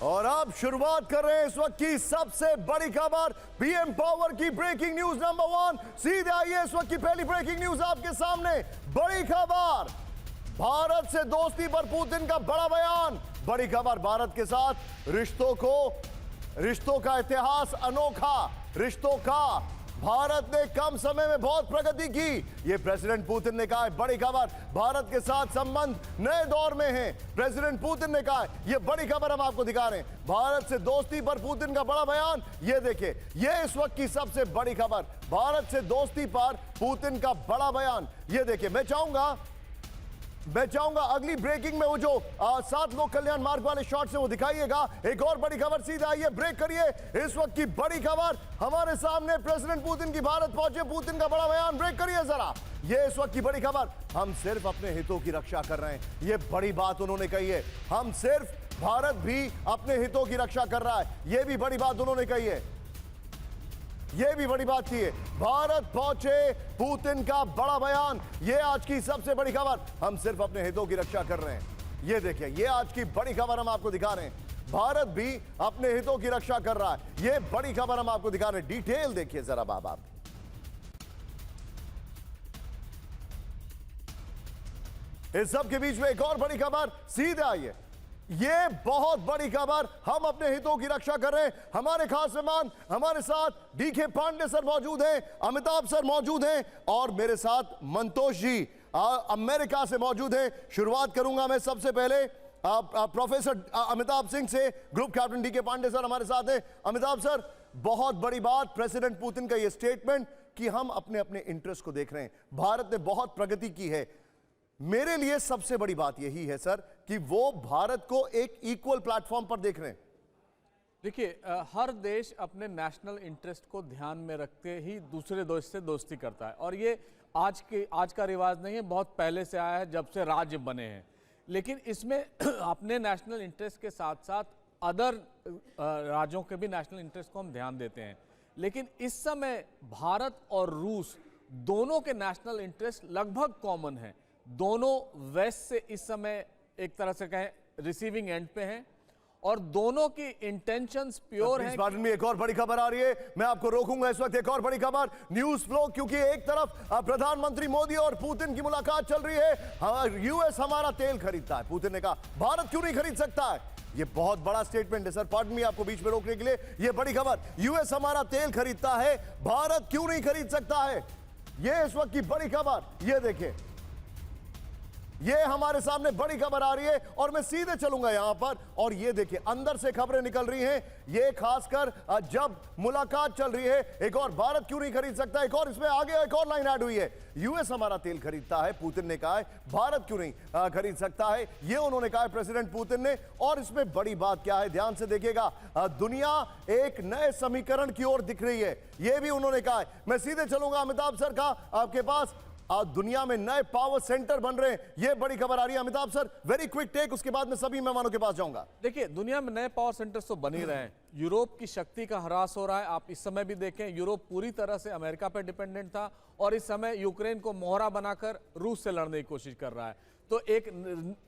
और अब शुरुआत कर रहे हैं इस वक्त की सबसे बड़ी खबर, पीएम पावर की ब्रेकिंग न्यूज नंबर 1। सीधे आइए इस वक्त की पहली ब्रेकिंग न्यूज आपके सामने। बड़ी खबर, भारत से दोस्ती पर पुतिन का बड़ा बयान। बड़ी खबर, भारत के साथ रिश्तों का इतिहास अनोखा। रिश्तों का भारत ने कम समय में बहुत प्रगति की, यह प्रेसिडेंट पुतिन ने कहा है। बड़ी खबर, भारत के साथ संबंध नए दौर में हैं, प्रेसिडेंट पुतिन ने कहा है। यह बड़ी खबर हम आपको दिखा रहे हैं। भारत से दोस्ती पर पुतिन का बड़ा बयान, यह देखिए, यह इस वक्त की सबसे बड़ी खबर। भारत से दोस्ती पर पुतिन का बड़ा बयान, यह देखिए। मैं चाहूंगा अगली ब्रेकिंग में वो जो 7 लोक कल्याण मार्ग वाले शॉट से वो दिखाइएगा। एक और बड़ी खबर, सीधा आइए, ब्रेक करिए। इस वक्त की बड़ी खबर हमारे सामने, प्रेसिडेंट पुतिन की भारत पहुंचे, पुतिन का बड़ा बयान। ब्रेक करिए जरा, ये इस वक्त की बड़ी खबर। हम सिर्फ अपने हितों की रक्षा कर रहे हैं, ये बड़ी बात उन्होंने कही है। हम सिर्फ, भारत भी अपने हितों की रक्षा कर रहा है, ये भी बड़ी बात उन्होंने कही है। यह भी बड़ी बात थी। भारत पहुंचे, पुतिन का बड़ा बयान, यह आज की सबसे बड़ी खबर। हम सिर्फ अपने हितों की रक्षा कर रहे हैं, यह देखिए, यह आज की बड़ी खबर हम आपको दिखा रहे हैं। भारत भी अपने हितों की रक्षा कर रहा है, यह बड़ी खबर हम आपको दिखा रहे हैं। डिटेल देखिए जरा बाबा। इस सब के बीच में एक और बड़ी खबर, सीधे आइए। ये बहुत बड़ी खबर, हम अपने हितों की रक्षा कर रहे हैं। हमारे खास मेहमान हमारे साथ डीके पांडे सर मौजूद हैं, अमिताभ सर मौजूद हैं और मेरे साथ मंतोष जी अमेरिका से मौजूद हैं। शुरुआत करूंगा मैं सबसे पहले प्रोफेसर अमिताभ सिंह से। Group captain D K Pandey sir हमारे साथ हैं। अमिताभ सर, बहुत बड़ी बात प्रेसिडेंट पुतिन का यह स्टेटमेंट कि हम अपने अपने इंटरेस्ट को देख रहे हैं, भारत ने बहुत प्रगति की है। मेरे लिए सबसे बड़ी बात यही है सर कि वो भारत को एक इक्वल प्लेटफॉर्म पर देख रहे हैं। देखिए, हर देश अपने नेशनल इंटरेस्ट को ध्यान में रखते ही दूसरे देश से दोस्ती करता है, और ये आज का रिवाज नहीं है, बहुत पहले से आया है, जब से राज्य बने हैं। लेकिन इसमें अपने नेशनल इंटरेस्ट के साथ साथ अदर राज्यों के भी नेशनल इंटरेस्ट को हम ध्यान देते हैं। लेकिन इस समय भारत और रूस दोनों के नेशनल इंटरेस्ट लगभग कॉमन है। दोनों वेस्ट से इस समय एक तरह से कहें रिसीविंग एंड पे हैं, और दोनों की इंटेंशंस प्योर हैं। इस बार में एक और बड़ी खबर आ रही है, मैं आपको रोकूंगा इस वक्त। एक और बड़ी खबर, न्यूज फ्लो, क्योंकि एक तरफ प्रधानमंत्री मोदी और पुतिन की मुलाकात चल रही है। यूएस हमारा तेल खरीदता है, पुतिन ने कहा, भारत क्यों नहीं खरीद सकता है? ये बहुत बड़ा स्टेटमेंट है सर, पार्डन मी आपको बीच में रोकने के लिए। ये बड़ी खबर, यूएस हमारा तेल खरीदता है, भारत क्यों नहीं खरीद सकता है? ये इस वक्त की बड़ी खबर, ये देखिए, ये हमारे सामने बड़ी खबर आ रही है। और मैं सीधे चलूंगा यहां पर, और ये देखिए, अंदर से खबरें निकल रही हैं, ये खासकर जब मुलाकात चल रही है। एक और, भारत क्यों नहीं खरीद सकता, एक और इसमें आगे एक और लाइन ऐड हुई है, यूएस हमारा तेल खरीदता है, पुतिन ने कहा है, भारत क्यों नहीं खरीद सकता है, ये उन्होंने कहा है प्रेसिडेंट पुतिन ने। और इसमें बड़ी बात क्या है, ध्यान से देखिएगा, दुनिया एक नए समीकरण की ओर दिख रही है, ये भी उन्होंने कहा है। मैं सीधे चलूंगा अमिताभ सर का आपके पास। दुनिया में नए पावर सेंटर बन रहे हैं, यह बड़ी खबर आ रही है। Amitabh sir, very quick take, उसके बाद मैं सभी मेहमानों के पास जाऊंगा। देखिए, दुनिया में नए पावर सेंटर्स तो बन ही रहे हैं। यूरोप की शक्ति का ह्रास हो रहा है। आप इस समय भी देखें, यूरोप पूरी तरह से अमेरिका पर डिपेंडेंट था, और इस समय यूक्रेन को मोहरा बनाकर रूस से लड़ने की कोशिश कर रहा है। तो एक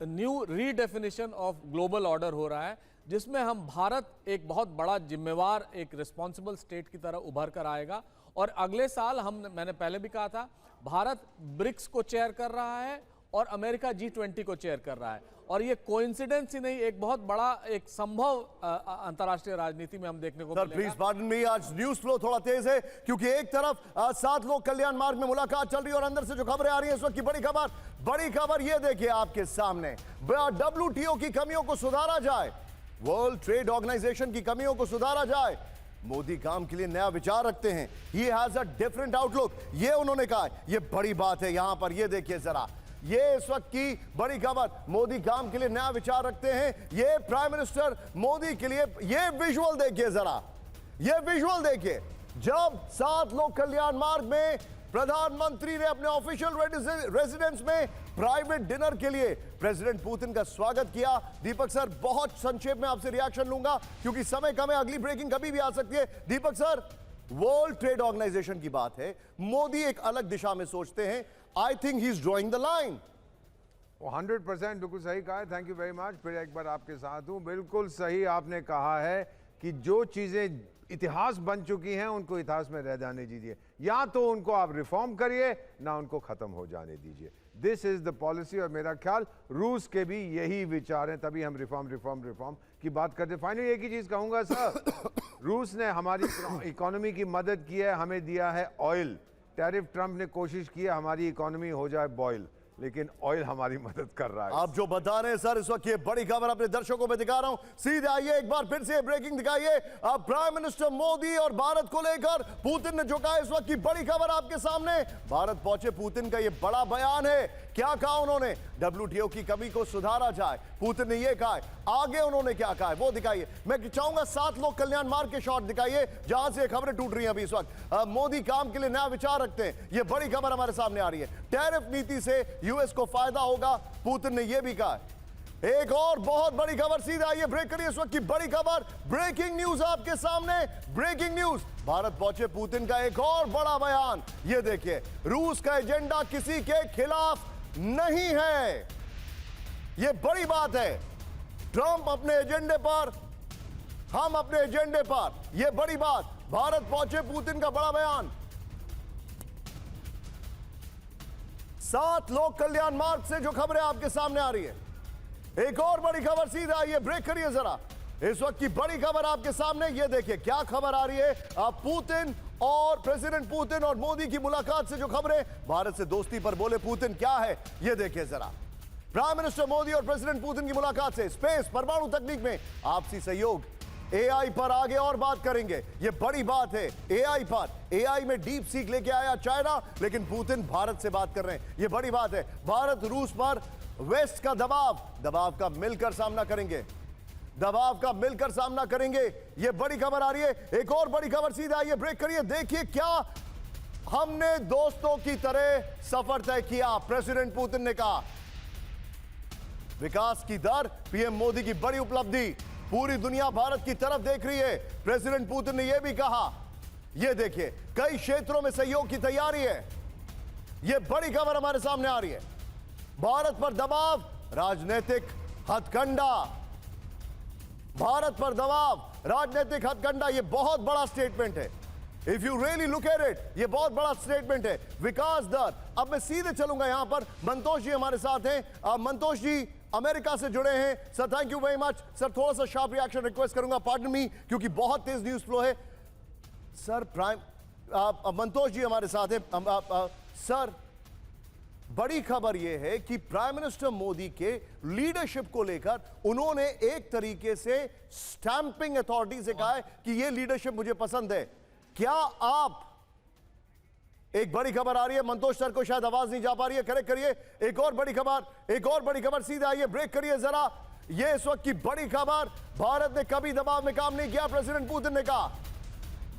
new redefinition of global order हो रहा है, जिसमें हम भारत एक बहुत बड़ा जिम्मेवार, एक रिस्पॉन्सिबल स्टेट की तरह उभर कर आएगा। और अगले साल मैंने पहले भी कहा था, भारत ब्रिक्स को चेयर कर रहा है और अमेरिका G20 को चेयर कर रहा है। और ये कोइंसिडेंस ही नहीं, एक बहुत बड़ा एक संभव अंतर्राष्ट्रीय राजनीति में हम देखने को मिलेगा। प्लीज पार्डन मी, आज न्यूज फ्लो थोड़ा तेज है, क्योंकि एक तरफ 7 लोक कल्याण मार्ग में मुलाकात चल रही है, और अंदर से जो खबरें आ रही हैं इस वक्त की बड़ी खबर ये देखिए आपके सामने। WTO की कमियों को सुधारा जाए, वर्ल्ड ट्रेड ऑर्गेनाइजेशन की कमियों को सुधारा जाए। मोदी काम के लिए नया विचार रखते हैं, he has a different outlook, ये उन्होंने कहा। ये बड़ी बात है यहां पर, ये देखिए जरा, ये इस वक्त की बड़ी खबर, मोदी काम के लिए नया विचार रखते हैं। ये प्राइम मिनिस्टर मोदी के लिए, ये विजुअल देखिए जरा, ये विजुअल देखिए, जब 7 लोक कल्याण मार्ग में प्रधानमंत्री ने अपने ऑफिशियल रेजिडेंस में प्राइवेट डिनर के लिए प्रेसिडेंट पुतिन का स्वागत किया। दीपक सर, बहुत संक्षेप में आपसे रिएक्शन लूंगा क्योंकि समय कम है, अगली ब्रेकिंग कभी भी आ सकती है। दीपक सर, वर्ल्ड ट्रेड ऑर्गेनाइजेशन की बात है, मोदी एक अलग दिशा में सोचते हैं, I think he is drawing the line. 100% बिल्कुल सही कहा है। Thank you very much. फिर एक बार आपके साथ हूँ। बिल्कुल सही आपने कहा है कि जो चीज़ें इतिहास बन चुकी हैं उनको इतिहास में रह जाने दीजिए, या तो उनको आप रिफॉर्म करिए ना उनको ख़त्म हो जाने दीजिए। This is the policy. और मेरा ख्याल रूस के भी यही विचार हैं, तभी हम रिफॉर्म की बात करते हैं। फाइनली एक ही चीज़ कहूँगा सर, रूस ने हमारी इकोनॉमी की मदद की है, हमें दिया है ऑयल। टैरिफ ट्रंप ने कोशिश की है हमारी इकोनॉमी हो जाए बॉयल, लेकिन ऑयल हमारी मदद कर रहा है। आप जो बता रहे हैं सर, इस वक्त ये बड़ी खबर अपने दर्शकों में दिखा रहा हूं। सीधे आइए, एक बार फिर से ब्रेकिंग दिखाइए। अब प्राइम मिनिस्टर मोदी और भारत को लेकर पुतिन ने झुका इस वक्त की बड़ी खबर आपके सामने। भारत पहुंचे पुतिन का ये बड़ा बयान है। क्या कहा उन्होंने? WTO की कमी को सुधारा जाए, पुतिन ने ये कहा है। आगे उन्होंने क्या कहा है वो दिखाइए। मैं चाहूंगा 7 लोग कल्याण मार्ग के शॉट दिखाइए जहां से खबरें टूट रही हैं अभी इस वक्त। मोदी काम के लिए नया विचार रखते हैं, ये बड़ी खबर हमारे सामने आ रही है। टैरिफ नीति से यूएस को फायदा होगा, पुतिन ने यह भी कहा है। एक और बहुत बड़ी खबर, सीधा आइए ब्रेक करिए इस वक्त की बड़ी खबर। ब्रेकिंग न्यूज आपके सामने, ब्रेकिंग न्यूज। भारत पहुंचे पुतिन का एक और बड़ा बयान, ये देखिए। रूस का एजेंडा किसी के खिलाफ नहीं है, यह बड़ी बात है। ट्रंप अपने एजेंडे पर, हम अपने एजेंडे पर, यह बड़ी बात। भारत पहुंचे पुतिन का बड़ा बयान। 7 लोक कल्याण मार्ग से जो खबरें आपके सामने आ रही है। एक और बड़ी खबर, सीधा आइए ब्रेक करिए जरा। इस वक्त की बड़ी खबर आपके सामने, ये देखिए क्या खबर आ रही है। पुतिन और प्रेसिडेंट पुतिन और मोदी की मुलाकात से जो खबरें, भारत से दोस्ती पर बोले पुतिन, क्या है ये देखिए जरा। प्राइम मिनिस्टर मोदी और प्रेसिडेंट पुतिन की मुलाकात से स्पेस, परमाणु तकनीक में आपसी सहयोग, एआई पर आगे और बात करेंगे। ये बड़ी बात है एआई पर। एआई में डीप सीक लेके आया चाइना, लेकिन पुतिन भारत से बात कर रहे हैं, ये बड़ी बात है। भारत रूस पर वेस्ट का दबाव का मिलकर सामना करेंगे, दबाव का मिलकर सामना करेंगे। ये बड़ी खबर आ रही है। एक और बड़ी खबर, सीधा आइए ब्रेक करिए। देखिए क्या हमने दोस्तों की तरह सफर तय किया, प्रेसिडेंट पुतिन ने कहा। विकास की दर, पीएम मोदी की बड़ी उपलब्धि, पूरी दुनिया भारत की तरफ देख रही है। प्रेसिडेंट पुतिन ने यह भी कहा, यह देखिए कई क्षेत्रों में सहयोग की तैयारी है। यह बड़ी खबर हमारे सामने आ रही है। भारत पर दबाव, राजनीतिक हथकंडा, भारत पर दबाव, राजनीतिक हथकंडा, यह बहुत बड़ा स्टेटमेंट है। If you really look at it, यह बहुत बड़ा स्टेटमेंट है। विकास दर, अब मैं सीधे चलूंगा यहां पर। मंतोष जी हमारे साथ हैं। मंतोष जी अमेरिका से जुड़े हैं sir, thank you very much sir. थोड़ा सा शार्प रिएक्शन रिक्वेस्ट करूंगा, पार्डन मी, क्योंकि बहुत तेज न्यूज फ्लो है सर। मंतोष जी हमारे साथ हैं। सर बड़ी खबर यह है कि प्राइम मिनिस्टर मोदी के लीडरशिप को लेकर उन्होंने एक तरीके से स्टैंपिंग अथॉरिटी से कहा है कि यह लीडरशिप मुझे पसंद है। क्या आप, एक बड़ी खबर आ रही है, मंतोष सर को शायद आवाज नहीं जा पा रही है, करेक्ट करिए। एक और बड़ी खबर, सीधा आइए ब्रेक करिए जरा। यह इस वक्त की बड़ी खबर, भारत ने कभी दबाव में काम नहीं किया, प्रेसिडेंट पुतिन ने कहा।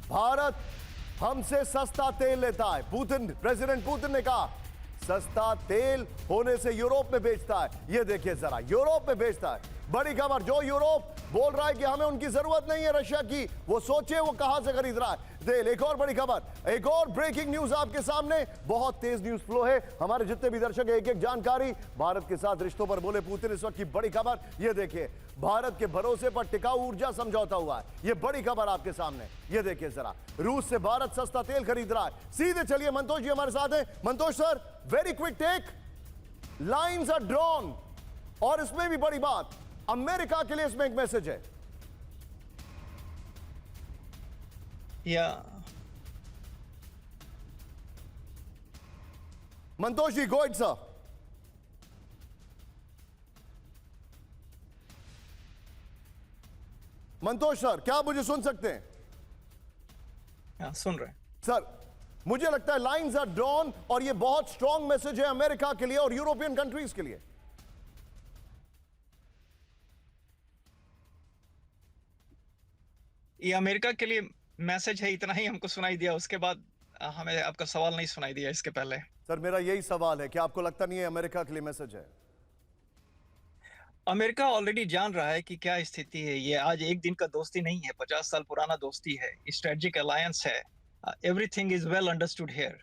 भारत हमसे सस्ता तेल लेता है, प्रेसिडेंट पुतिन ने कहा। सस्ता तेल होने से यूरोप में बेचता है, यह देखिए जरा, यूरोप में बेचता है। बड़ी खबर, जो यूरोप बोल रहा है कि हमें उनकी जरूरत नहीं है रशिया की, वो सोचे वो कहां से खरीद रहा है तेल। एक और बड़ी खबर, एक और ब्रेकिंग न्यूज आपके सामने। बहुत तेज न्यूज फ्लो है, हमारे जितने भी दर्शक एक एक जानकारी। भारत के साथ रिश्तों पर बोले पुतिन, इस वक्त की बड़ी खबर, यह देखिए। भारत के भरोसे पर टिकाऊ ऊर्जा समझौता हुआ है, यह बड़ी खबर आपके सामने। यह देखिए जरा, रूस से भारत सस्ता तेल खरीद रहा है। सीधे चलिए, मंतोष जी हमारे साथ हैं। Mantosh sir, very quick take. Lines are drawn, और इसमें भी बड़ी बात, अमेरिका के लिए इसमें एक मैसेज है। Mantosh ji, go it sir. Mantosh sir, क्या आप मुझे सुन सकते हैं? सुन रहे हैं सर, मुझे लगता है लाइन्स आर ड्रॉन, और यह बहुत स्ट्रॉन्ग मैसेज है अमेरिका के लिए और यूरोपियन कंट्रीज के लिए। ये अमेरिका के लिए मैसेज है, इतना ही हमको सुनाई दिया। उसके बाद हमें आपका सवाल नहीं सुनाई दिया इसके पहले। सर मेरा यही सवाल है कि आपको लगता नहीं है अमेरिका के लिए मैसेज है? अमेरिका ऑलरेडी जान रहा है कि क्या स्थिति है। ये आज एक दिन का दोस्ती नहीं है, 50 साल पुराना दोस्ती है, स्ट्रेटेजिक अलायंस है। Everything is well understood here.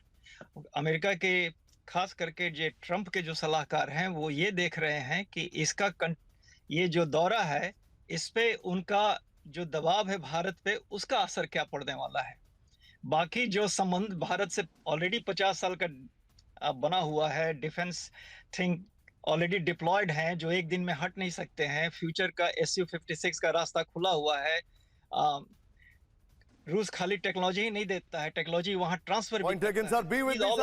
America के खास करके जो ट्रंप के जो सलाहकार हैं वो ये देख रहे हैं कि ये जो दौरा है इस पे उनका जो दबाव है भारत पे उसका असर क्या पड़ने वाला है। बाकी जो संबंध भारत से ऑलरेडी 50 साल का बना हुआ है, डिफेंस थिंग ऑलरेडी डिप्लॉयड हैं जो एक दिन में हट नहीं सकते हैं। फ्यूचर का SU-56 का रास्ता खुला हुआ है। रूस खाली टेक्नोलॉजी ही नहीं देता है, टेक्नोलॉजी वहां ट्रांसफर भी Point taken, करता sir. है। Be with These me, all sir. are